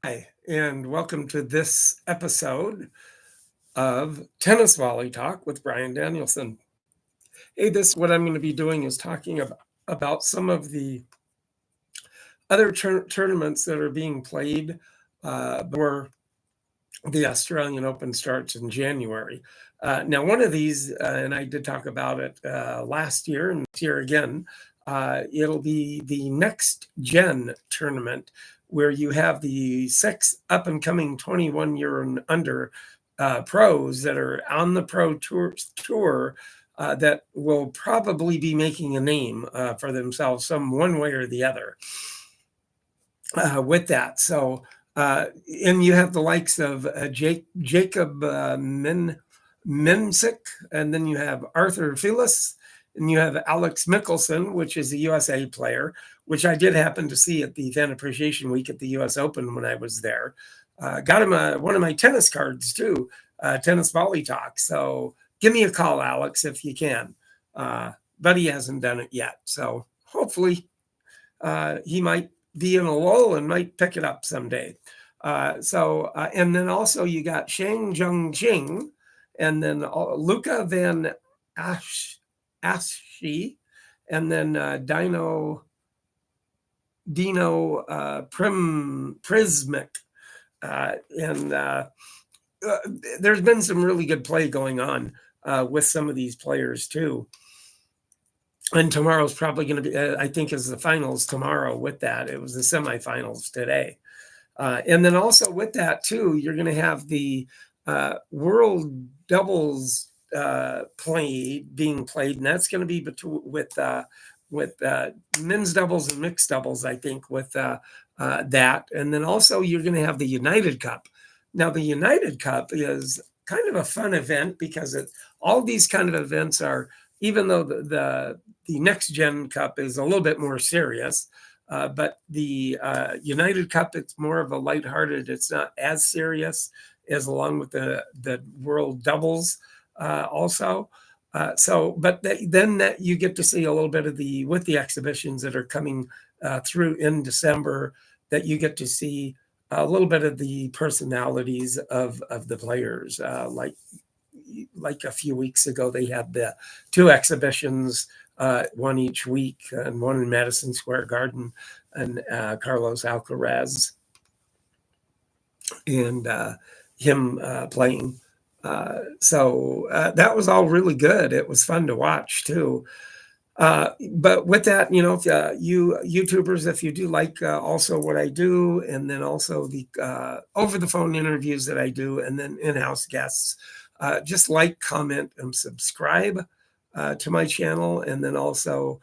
Hi, and welcome to this episode of Tennis Volley Talk with Brian Danielson. Hey, what I'm going to be doing is talking about some of the other tournaments that are being played before the Australian Open starts in January. Now, one of these, and I did talk about it last year and this year again, it'll be the Next Gen tournament where you have the 6 up-and-coming 21-year and under pros that are on the pro tour that will probably be making a name for themselves one way or the other with that. So, and you have the likes of Jacob Mensik, and then you have Arthur Phillips, and you have Alex Michelson, which is a USA player, which I did happen to see at the Fan Appreciation Week at the US Open when I was there. Got him one of my tennis cards too, Tennis Volley Talk. So give me a call, Alex, if you can. But he hasn't done it yet. So hopefully he might be in a lull and might pick it up someday. And then also you got Shang Juncheng, and then Luca Vanm, Assche, and then Dino Prismic. There's been some really good play going on with some of these players too. And tomorrow's probably going to be, I think, is the finals tomorrow with that. It was the semifinals today. And then also with that, too, you're going to have the world doubles being played. And that's going to be with men's doubles and mixed doubles, I think, with that. And then also you're going to have the United Cup. Now, the United Cup is kind of a fun event because all these kind of events are, even though the Next Gen Cup is a little bit more serious, but the United Cup, it's more of a lighthearted. It's not as serious as along with the World Doubles also. Then that you get to see a little bit of with the exhibitions that are coming through in December, that you get to see a little bit of the personalities of the players, like a few weeks ago, they had the 2 exhibitions, one each week, and one in Madison Square Garden, and Carlos Alcaraz and him playing. So that was all really good. It was fun to watch too. But with that, if you YouTubers, if you do like also what I do, and then also the over the phone interviews that I do, and then in-house guests, just like, comment, and subscribe to my channel. And then also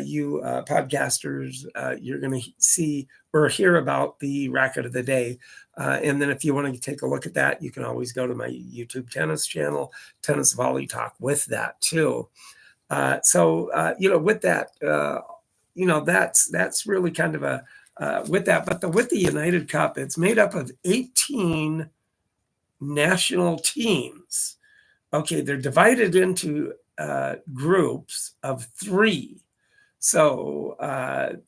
you podcasters, you're going to see or hear about the racket of the day. And then if you want to take a look at that, you can always go to my YouTube tennis channel, Tennis Volley Talk, with that too. With that, that's really kind of a with that. But with the United Cup, it's made up of 18 national teams. Okay, they're divided into groups of 3. So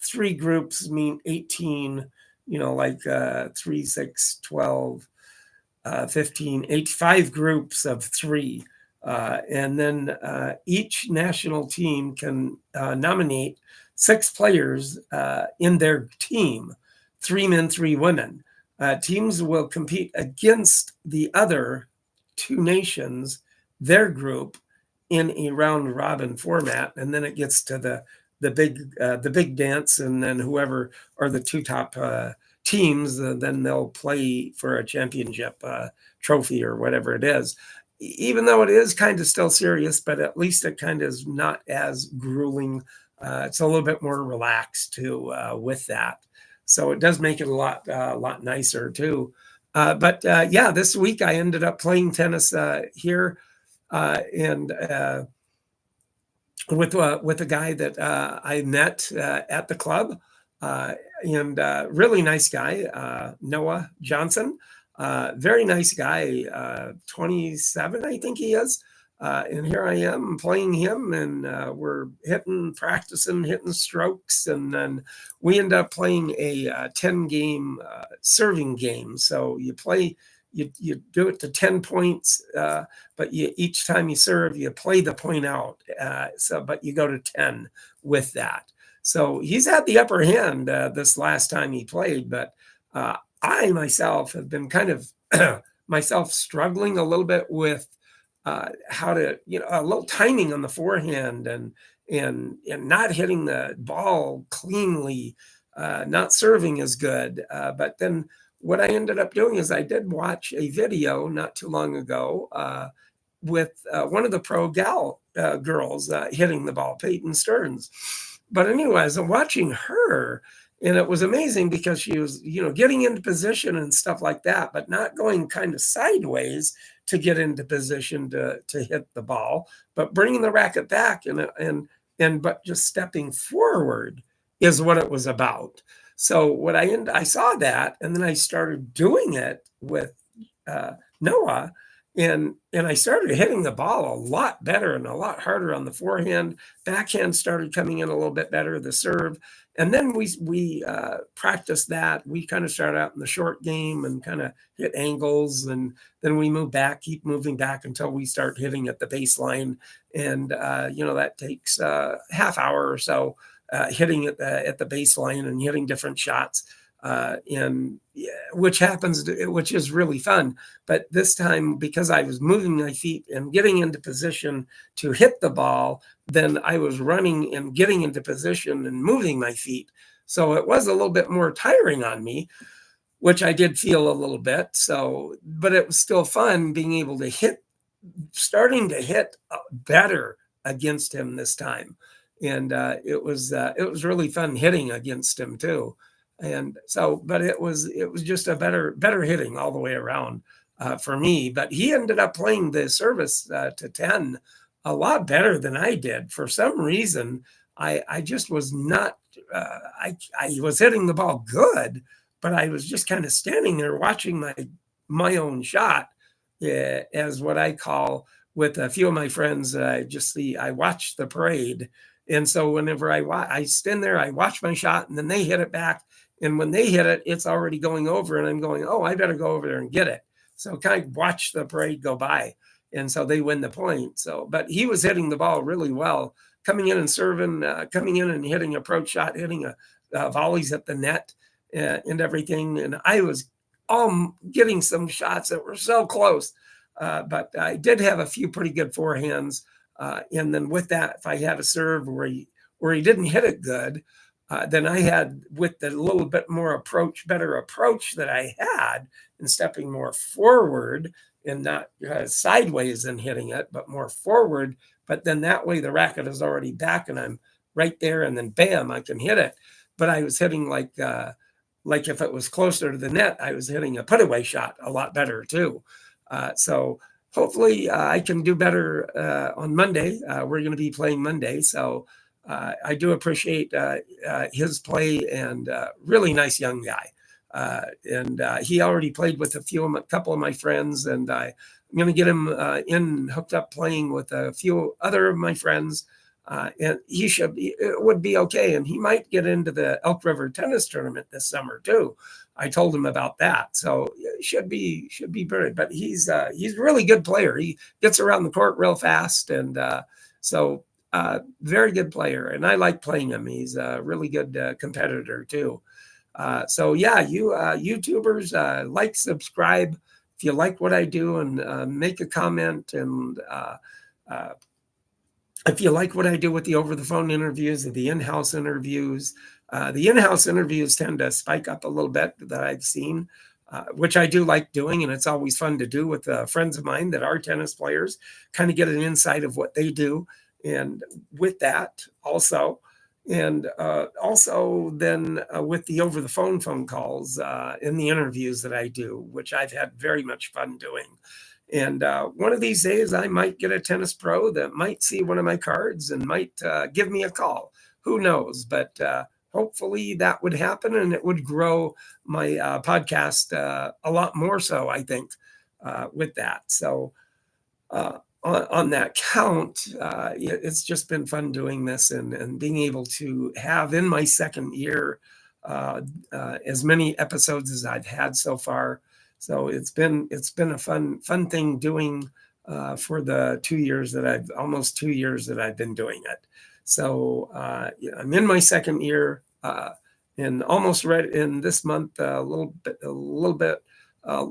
3 groups mean 18, like 3, 6, 12, 15, 5 groups of 3. And then each national team can nominate 6 players in their team, 3 men, 3 women. Teams will compete against the other 2 nations, their group, in a round robin format, and then it gets to the big dance, and then whoever are the 2 top teams, then they'll play for a championship trophy or whatever it is. Even though it is kind of still serious, but at least it kind of is not as grueling. It's a little bit more relaxed too with that. So it does make it a lot nicer too. But this week I ended up playing tennis here and with a guy that I met at the club, and really nice guy, Noah Johnson. Very nice guy, 27, I think he is. And here I am playing him, and we're practicing hitting strokes. And then we end up playing a 10-game serving game. So you play, you do it to 10 points, but each time you serve, you play the point out. But you go to 10 with that. So he's had the upper hand this last time he played, but I myself have been kind of myself struggling a little bit with how to, a little timing on the forehand and not hitting the ball cleanly, not serving as good. But then what I ended up doing is I did watch a video not too long ago with one of the pro girls hitting the ball, Peyton Stearns. But anyways, I'm watching her, and it was amazing because she was, getting into position and stuff like that, but not going kind of sideways to get into position to hit the ball, but bringing the racket back but just stepping forward is what it was about. So what I saw that, and then I started doing it with Noah, and I started hitting the ball a lot better and a lot harder on the forehand. Backhand started coming in a little bit better, the serve. And then we practiced that. We kind of started out in the short game and kind of hit angles. And then we keep moving back until we start hitting at the baseline. And, that takes a half hour or so hitting at the baseline and hitting different shots. Which is really fun. But this time, because I was moving my feet and getting into position to hit the ball, then I was running and getting into position and moving my feet. So it was a little bit more tiring on me, which I did feel a little bit. So, but it was still fun being able to starting to hit better against him this time. And it was really fun hitting against him too. And so, but it was just a better hitting all the way around for me. But he ended up playing the service to 10 a lot better than I did. For some reason, I just was not. I was hitting the ball good, but I was just kind of standing there watching my own shot, as what I call with a few of my friends. I watch the parade. And so whenever I stand there, I watch my shot, and then they hit it back. And when they hit it, it's already going over, and I'm going, oh, I better go over there and get it. So kind of watch the parade go by. And so they win the point. So, but he was hitting the ball really well, coming in and serving, coming in and hitting approach shot, hitting volleys at the net and everything. And I was getting some shots that were so close. But I did have a few pretty good forehands. And then with that, if I had a serve where he didn't hit it good, then I had, with the little bit more better approach that I had, and stepping more forward and not sideways and hitting it, but more forward. But then that way the racket is already back and I'm right there, and then bam, I can hit it. But I was hitting like if it was closer to the net, I was hitting a put away shot a lot better too. So hopefully I can do better on Monday. We're going to be playing Monday. So I do appreciate his play, and really nice young guy. And he already played with a couple of my friends, and I'm going to get him hooked up playing with a few other of my friends. And it would be okay. And he might get into the Elk River tennis tournament this summer too. I told him about that. So it should be good. But he's a really good player. He gets around the court real fast. And very good player. And I like playing him. He's a really good competitor too. So yeah, you YouTubers, like, subscribe if you like what I do, and make a comment. And if you like what I do with the over-the-phone interviews or the in-house interviews, the in-house interviews tend to spike up a little bit that I've seen, which I do like doing. And it's always fun to do with friends of mine that are tennis players, kind of get an insight of what they do. And with that also, and also then with the over-the-phone phone calls and the interviews that I do, which I've had very much fun doing. And one of these days, I might get a tennis pro that might see one of my cards and might give me a call. Who knows? But hopefully that would happen, and it would grow my podcast a lot more so, I think, with that. So on that count, it's just been fun doing this and being able to have in my second year as many episodes as I've had so far. So it's been a fun thing doing for the 2 years that almost 2 years that I've been doing it. So I'm in my second year, and almost ready in this month. A little bit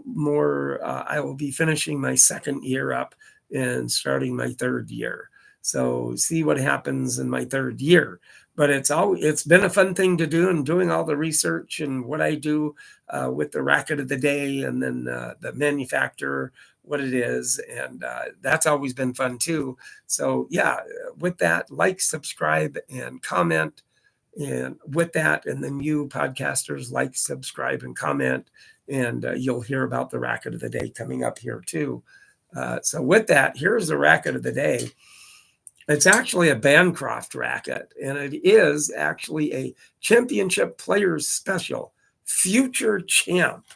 more. I will be finishing my second year up and starting my third year. So see what happens in my third year. But it's been a fun thing to do, and doing all the research and what I do with the racket of the day, and then the manufacturer, what it is, and that's always been fun too. So yeah, with that, like, subscribe, and comment. And with that, and then you podcasters, like, subscribe, and comment, and you'll hear about the racket of the day coming up here too. So with that, here's the racket of the day. It's actually a Bancroft racket, and it is actually a championship players special, future champ.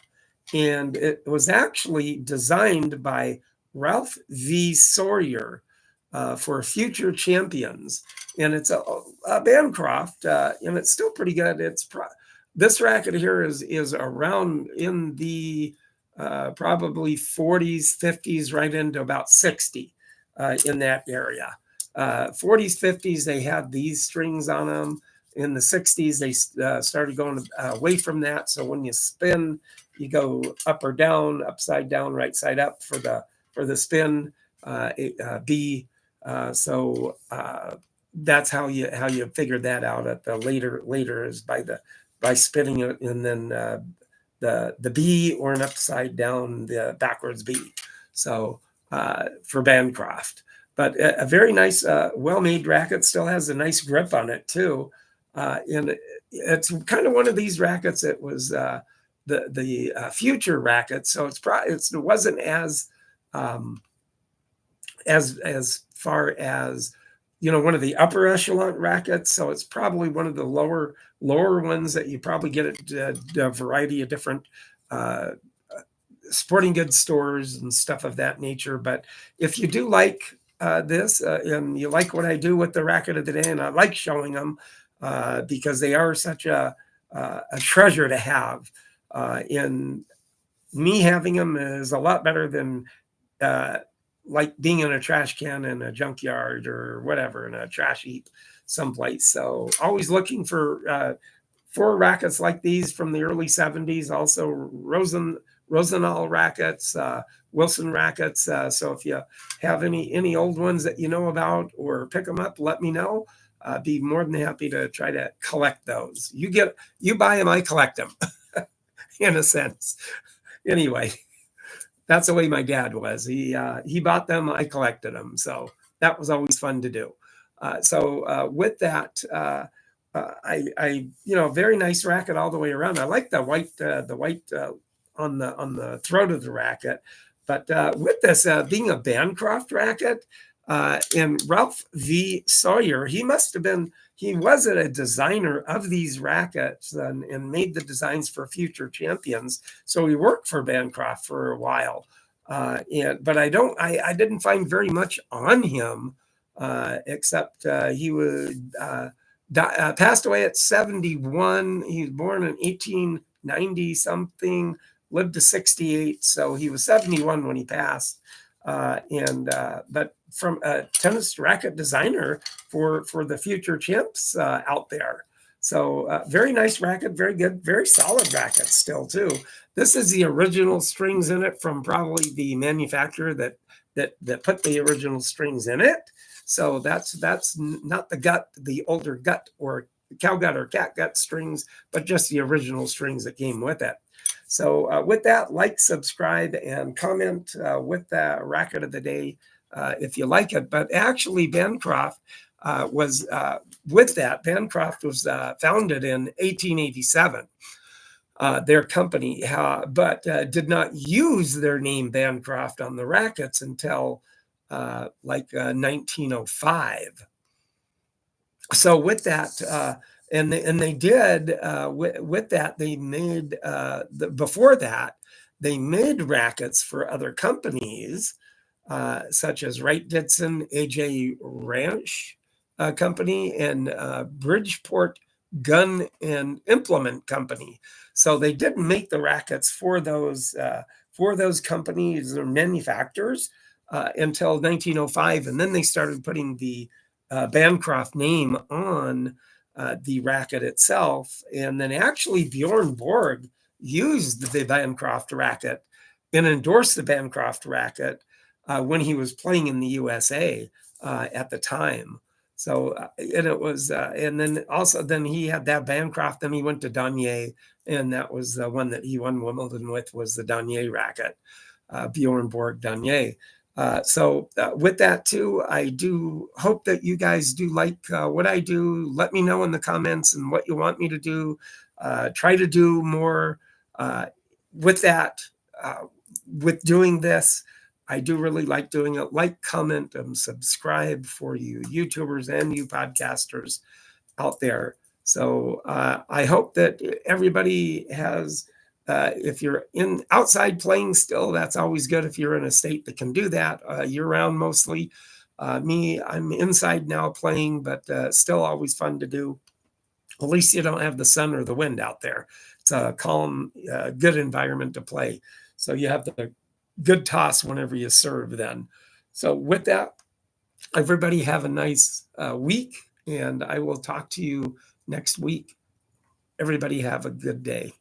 And it was actually designed by Ralph V. Sawyer for future champions. And it's a Bancroft, and it's still pretty good. This racket here is around in the probably 40s, 50s, right into about 60 in that area. 40s, 50s, they had these strings on them. In the 60s, they started going away from that. So when you spin, you go up or down, upside down, right side up for the spin. B. So that's how you figured that out at the later is by spinning it, and then the B, or an upside down, the backwards B. So for Bancroft. But a very nice, well-made racket. Still has a nice grip on it too, and it's kind of one of these rackets. It was the future racket, so it wasn't as far as one of the upper echelon rackets. So it's probably one of the lower ones that you probably get at a variety of different sporting goods stores and stuff of that nature. But if you do like this, and you like what I do with the racket of the day, and I like showing them because they are such a treasure to have. And me having them is a lot better than like being in a trash can in a junkyard or whatever, in a trash heap someplace. So always looking for rackets like these from the early 70s. Also Rosenthal rackets, Wilson rackets. So if you have any old ones that you know about or pick them up, let me know. Be more than happy to try to collect those. You buy them, I collect them, in a sense. Anyway, that's the way my dad was. He bought them, I collected them. So that was always fun to do. So with that, I very nice racket all the way around. I like the white on the throat of the racket. But with this being a Bancroft racket, and Ralph V. Sawyer, he was a designer of these rackets and made the designs for future champions. So he worked for Bancroft for a while. But I didn't find very much on him, except he passed away at 71. He was born in 1890 something, lived to 68. So he was 71 when he passed. But from a tennis racket designer for the future champs out there. So very nice racket, very good, very solid racket still too. This is the original strings in it from probably the manufacturer that put the original strings in it. So that's not the older gut or cow gut or cat gut strings, but just the original strings that came with it. So with that, like, subscribe, and comment with the racket of the day if you like it. But actually, Bancroft was with that. Bancroft was founded in 1887. Their company, but did not use their name Bancroft on the rackets until 1905. So with that, and they did with that, they made before that they made rackets for other companies, such as Wright Ditson, AJ Ranch Company, and Bridgeport Gun and Implement Company. So they didn't make the rackets for those companies or manufacturers until 1905, and then they started putting the Bancroft name on the racket itself. And then actually Bjorn Borg used the Bancroft racket and endorsed the Bancroft racket when he was playing in the USA at the time. So, and it was, and then also, then he had that Bancroft, then he went to Danier, and that was the one that he won Wimbledon with, was the Danier racket, Bjorn Borg Danier. So with that too, I do hope that you guys do like what I do. Let me know in the comments and what you want me to do. Try to do more with that, with doing this. I do really like doing it. Like, comment, and subscribe for you YouTubers and you podcasters out there. So I hope that everybody has, if you're in outside playing still, that's always good if you're in a state that can do that year round mostly. Me, I'm inside now playing, but still always fun to do. At least you don't have the sun or the wind out there. It's a calm, good environment to play. So you have the good toss whenever you serve then. So with that, everybody have a nice week, and I will talk to you next week. Everybody have a good day.